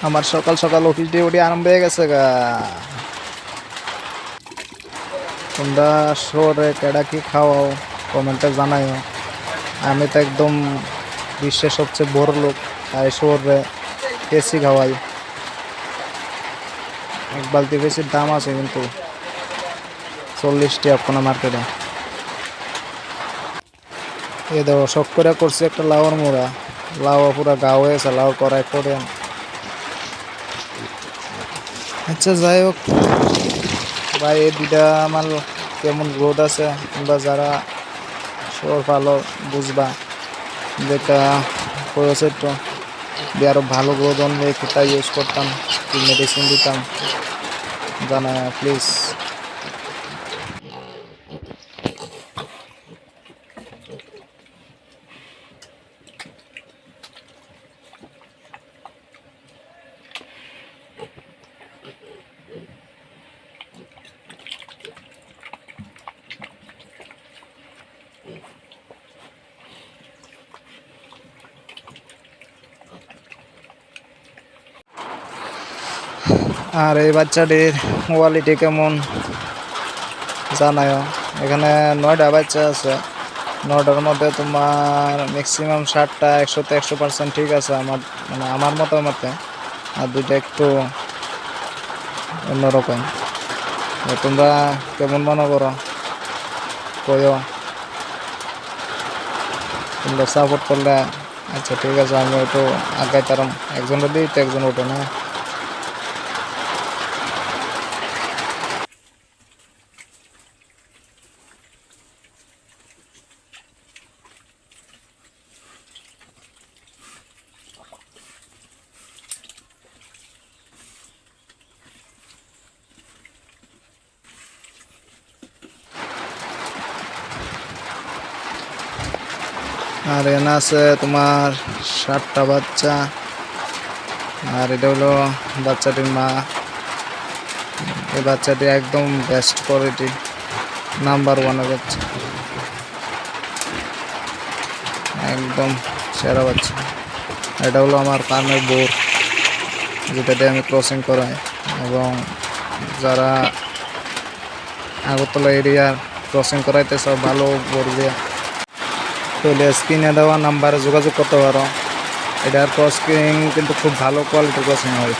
আমার সকাল সকাল অফিস ডিউটি আরম্ভ হয়ে গেছে গা। তোমরা শহরে কেডা কি খাওয়াও কমেন্টে জানাইও। আমি তো একদম বিশ্বের সবচেয়ে বড় লোক, তাই শহরে এসি খাওয়াই। এক বালতি বেশির দাম আছে কিন্তু 40 টাকা কোনো মার্কেটে। এ দেখো শখ করে করছি একটা লাউর মোড়া, লাউ পুরা গাও হয়েছে, লাউ করাই করে। আচ্ছা যাই হোক ভাই, এই দুইটা আমার কেমন গ্রোথ আছে তোমরা যারা শোর ভালো বুঝবা, যেটা করেছে একটু দিয়ে আরো ভালো গ্রোথ অনুযায়ী কোথায় ইউজ করতাম, কি মেডিসিন দিতাম জানা প্লিজ। আর এই বাচ্চাটির কোয়ালিটি কেমন জানাও। এখানে 9টা বাচ্চা আছে, 9টার মধ্যে তোমার ম্যাক্সিমাম 60টা 100তে 100% ঠিক আছে আমার, মানে আমার মতে। আর দুইটা একটু অন্যরকম। তোমরা কেমন মনে করো কইও, তোমরা সাপোর্ট করলে আচ্ছা ঠিক আছে আমি একটু আগাইতাম। একজনের দিই তো একজন ওঠে না। আর এখানে আছে তোমার 7টা বাচ্চা। আর এটা হলো বাচ্চাটির মা। এই বাচ্চাটি একদম বেস্ট কোয়ালিটি, নাম্বার 1 বাচ্চা, একদম সেরা বাচ্চা। এটা হলো আমার ফার্মের বোর, যেটা দিয়ে আমি ক্রসিং করাই। এবং যারা আগরতলা এরিয়ার ক্রসিং করাইতে সব ভালো বোর দিয়ে তাহলে স্ক্রিনে দেওয়া নাম্বারে যোগাযোগ করতে পারো। এটার ক্রসিং কিন্তু খুব ভালো কোয়ালিটির ক্রসিং হয়।